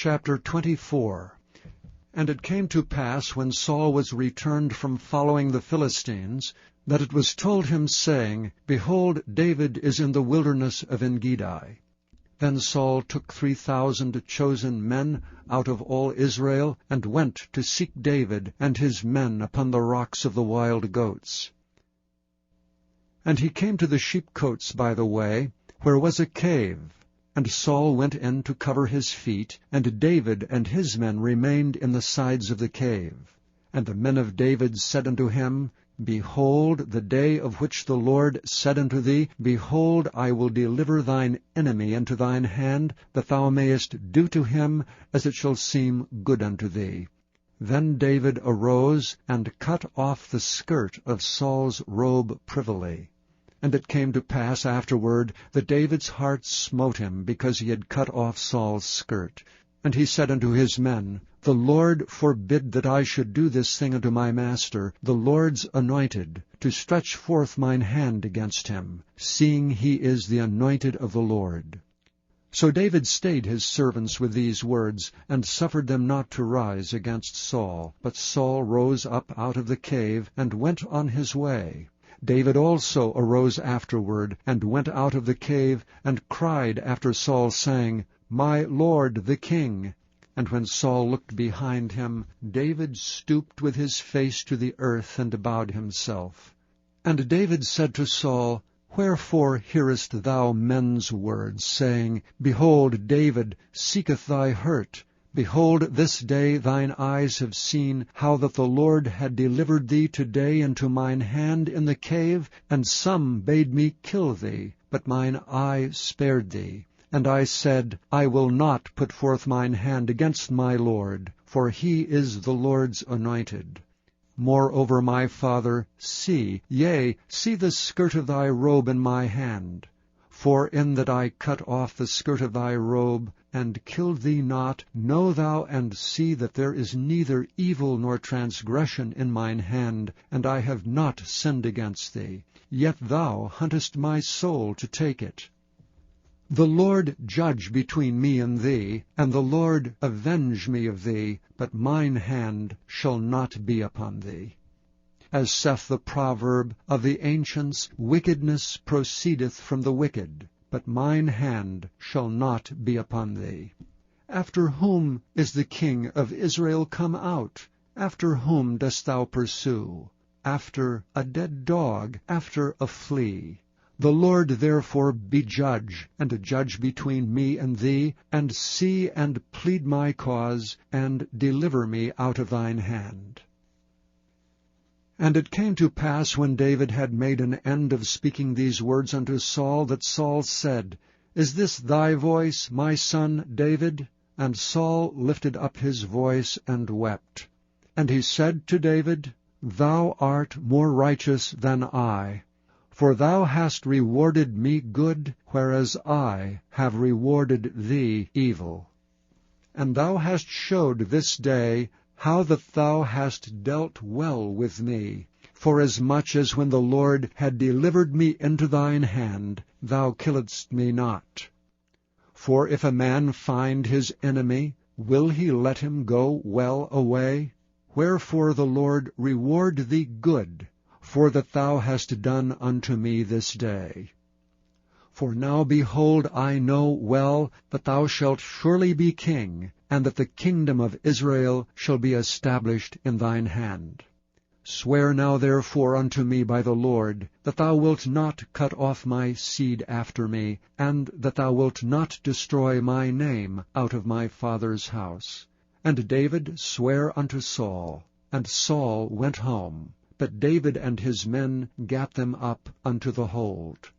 Chapter 24. And it came to pass, when Saul was returned from following the Philistines, that it was told him, saying, Behold, David is in the wilderness of Engedi. Then Saul took 3,000 chosen men out of all Israel, and went to seek David and his men upon the rocks of the wild goats. And he came to the sheepcotes by the way, where was a cave. And Saul went in to cover his feet, and David and his men remained in the sides of the cave. And the men of David said unto him, Behold, the day of which the Lord said unto thee, Behold, I will deliver thine enemy into thine hand, that thou mayest do to him as it shall seem good unto thee. Then David arose, and cut off the skirt of Saul's robe privily. And it came to pass afterward that David's heart smote him, because he had cut off Saul's skirt. And he said unto his men, The Lord forbid that I should do this thing unto my master, the Lord's anointed, to stretch forth mine hand against him, seeing he is the anointed of the Lord. So David stayed his servants with these words, and suffered them not to rise against Saul. But Saul rose up out of the cave, and went on his way. David also arose afterward, and went out of the cave, and cried after Saul, saying, My Lord the king. And when Saul looked behind him, David stooped with his face to the earth, and bowed himself. And David said to Saul, Wherefore hearest thou men's words, saying, Behold, David seeketh thy hurt? Behold, this day thine eyes have seen how that the Lord had delivered thee today into mine hand in the cave, and some bade me kill thee, but mine eye spared thee. And I said, I will not put forth mine hand against my Lord, for he is the Lord's anointed. Moreover, my father, see the skirt of thy robe in my hand. For in that I cut off the skirt of thy robe, and killed thee not, know thou and see that there is neither evil nor transgression in mine hand, and I have not sinned against thee. Yet thou huntest my soul to take it. The Lord judge between me and thee, and the Lord avenge me of thee, but mine hand shall not be upon thee. As saith the proverb of the ancients, Wickedness proceedeth from the wicked, but mine hand shall not be upon thee. After whom is the king of Israel come out? After whom dost thou pursue? After a dead dog, after a flea. The Lord therefore be judge, and a judge between me and thee, and see and plead my cause, and deliver me out of thine hand. And it came to pass, when David had made an end of speaking these words unto Saul, that Saul said, Is this thy voice, my son David? And Saul lifted up his voice and wept. And he said to David, Thou art more righteous than I, for thou hast rewarded me good, whereas I have rewarded thee evil. And thou hast showed this day how that thou hast dealt well with me, forasmuch as when the Lord had delivered me into thine hand, thou killedst me not. For if a man find his enemy, will he let him go well away? Wherefore the Lord reward thee good, for that thou hast done unto me this day. For now, behold, I know well that thou shalt surely be king, and that the kingdom of Israel shall be established in thine hand. Swear now therefore unto me by the Lord, that thou wilt not cut off my seed after me, and that thou wilt not destroy my name out of my father's house. And David sware unto Saul, and Saul went home, but David and his men gat them up unto the hold.